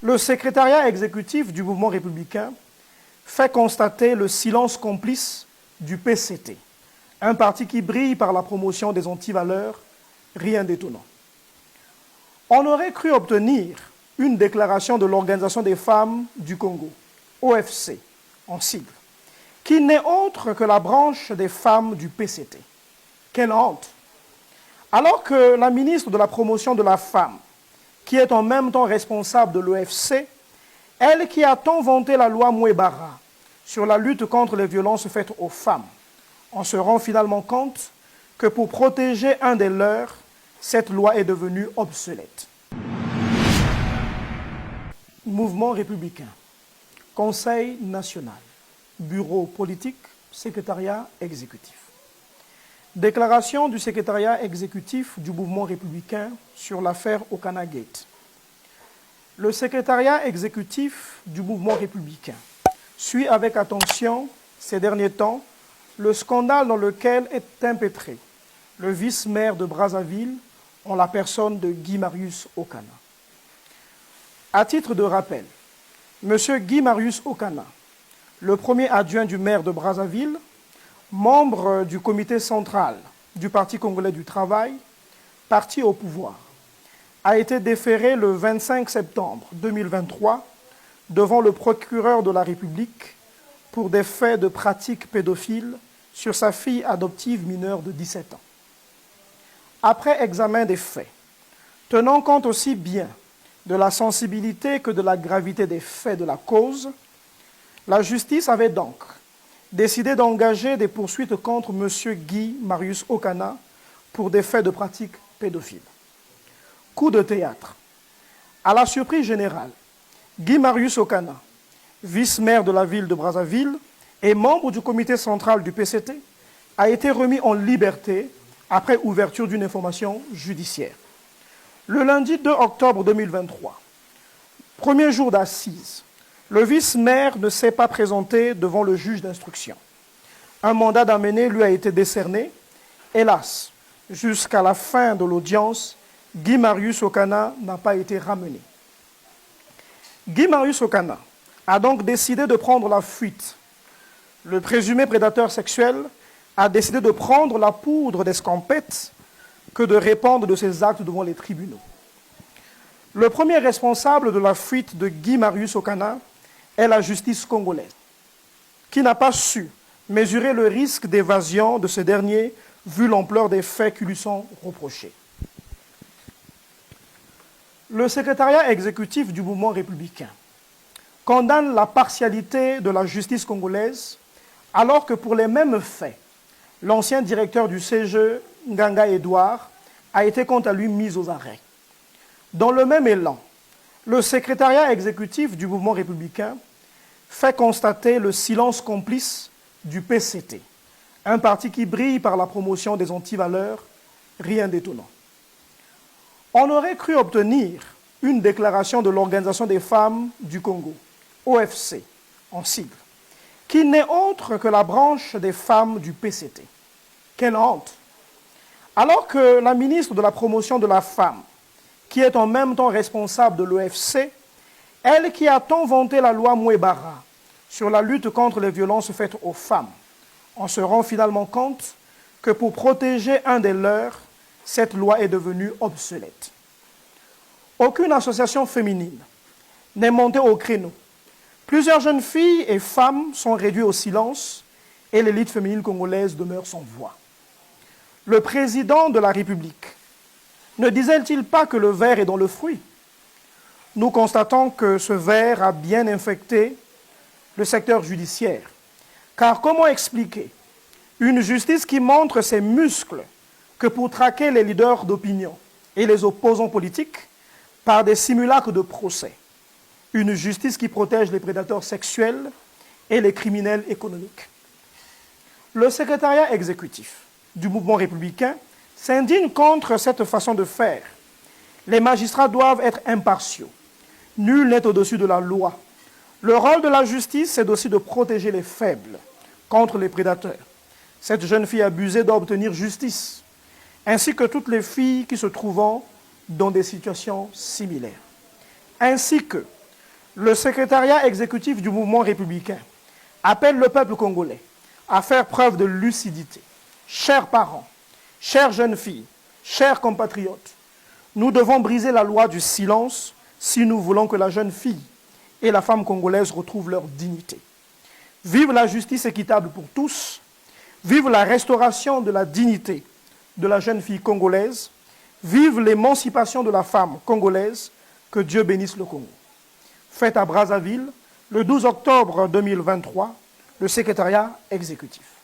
Le secrétariat exécutif du mouvement républicain fait constater le silence complice du PCT, un parti qui brille par la promotion des antivaleurs, rien d'étonnant. On aurait cru obtenir une déclaration de l'Organisation des femmes du Congo, OFC, en sigle, qui n'est autre que la branche des femmes du PCT. Quelle honte! Alors que la ministre de la Promotion de la Femme, qui est en même temps responsable de l'OFC, elle qui a tant vanté la loi Mouebara sur la lutte contre les violences faites aux femmes, on se rend finalement compte que pour protéger un des leurs, cette loi est devenue obsolète. Mouvement républicain, Conseil national, Bureau politique, Secrétariat exécutif. Déclaration du secrétariat exécutif du mouvement républicain sur l'affaire Okana Gate. Le secrétariat exécutif du mouvement républicain suit avec attention ces derniers temps le scandale dans lequel est impétré le vice-maire de Brazzaville en la personne de Guy Marius Okana. À titre de rappel, M. Guy Marius Okana, le premier adjoint du maire de Brazzaville, membre du comité central du Parti congolais du travail, parti au pouvoir, a été déféré le 25 septembre 2023 devant le procureur de la République pour des faits de pratiques pédophiles sur sa fille adoptive mineure de 17 ans. Après examen des faits, tenant compte aussi bien de la sensibilité que de la gravité des faits de la cause, la justice avait donc décidé d'engager des poursuites contre M. Guy Marius Okana pour des faits de pratiques pédophiles. Coup de théâtre. À la surprise générale, Guy Marius Okana, vice-maire de la ville de Brazzaville et membre du comité central du PCT, a été remis en liberté après ouverture d'une information judiciaire. Le lundi 2 octobre 2023, premier jour d'assises, le vice-maire ne s'est pas présenté devant le juge d'instruction. Un mandat d'amener lui a été décerné. Hélas, jusqu'à la fin de l'audience, Guy Marius Okana n'a pas été ramené. Guy Marius Okana a donc décidé de prendre la fuite. Le présumé prédateur sexuel a décidé de prendre la poudre d'escampette que de répandre de ses actes devant les tribunaux. Le premier responsable de la fuite de Guy Marius Okana est la justice congolaise, qui n'a pas su mesurer le risque d'évasion de ce dernier vu l'ampleur des faits qui lui sont reprochés. Le secrétariat exécutif du mouvement républicain condamne la partialité de la justice congolaise alors que pour les mêmes faits, l'ancien directeur du CGE, Nganga Edouard, a été quant à lui mis aux arrêts. Dans le même élan, le secrétariat exécutif du mouvement républicain fait constater le silence complice du PCT, un parti qui brille par la promotion des antivaleurs, rien d'étonnant. On aurait cru obtenir une déclaration de l'Organisation des femmes du Congo, OFC, en sigle, qui n'est autre que la branche des femmes du PCT. Quelle honte! Alors que la ministre de la Promotion de la Femme, qui est en même temps responsable de l'OFC, elle qui a tant vanté la loi Mouebara sur la lutte contre les violences faites aux femmes, on se rend finalement compte que pour protéger un des leurs, cette loi est devenue obsolète. Aucune association féminine n'est montée au créneau. Plusieurs jeunes filles et femmes sont réduites au silence et l'élite féminine congolaise demeure sans voix. Le président de la République ne disait-il pas que le ver est dans le fruit? Nous constatons que ce ver a bien infecté le secteur judiciaire. Car comment expliquer une justice qui montre ses muscles que pour traquer les leaders d'opinion et les opposants politiques par des simulacres de procès? Une justice qui protège les prédateurs sexuels et les criminels économiques. Le secrétariat exécutif du mouvement républicain s'indigne contre cette façon de faire. Les magistrats doivent être impartiaux. Nul n'est au-dessus de la loi. Le rôle de la justice, c'est aussi de protéger les faibles contre les prédateurs. Cette jeune fille abusée doit obtenir justice, ainsi que toutes les filles qui se trouvent dans des situations similaires. Ainsi que Le secrétariat exécutif du mouvement républicain appelle le peuple congolais à faire preuve de lucidité. Chers parents, chères jeunes filles, chers compatriotes, nous devons briser la loi du silence si nous voulons que la jeune fille et la femme congolaise retrouvent leur dignité. Vive la justice équitable pour tous, vive la restauration de la dignité de la jeune fille congolaise, vive l'émancipation de la femme congolaise, que Dieu bénisse le Congo. Fête à Brazzaville, le 12 octobre 2023, le secrétariat exécutif.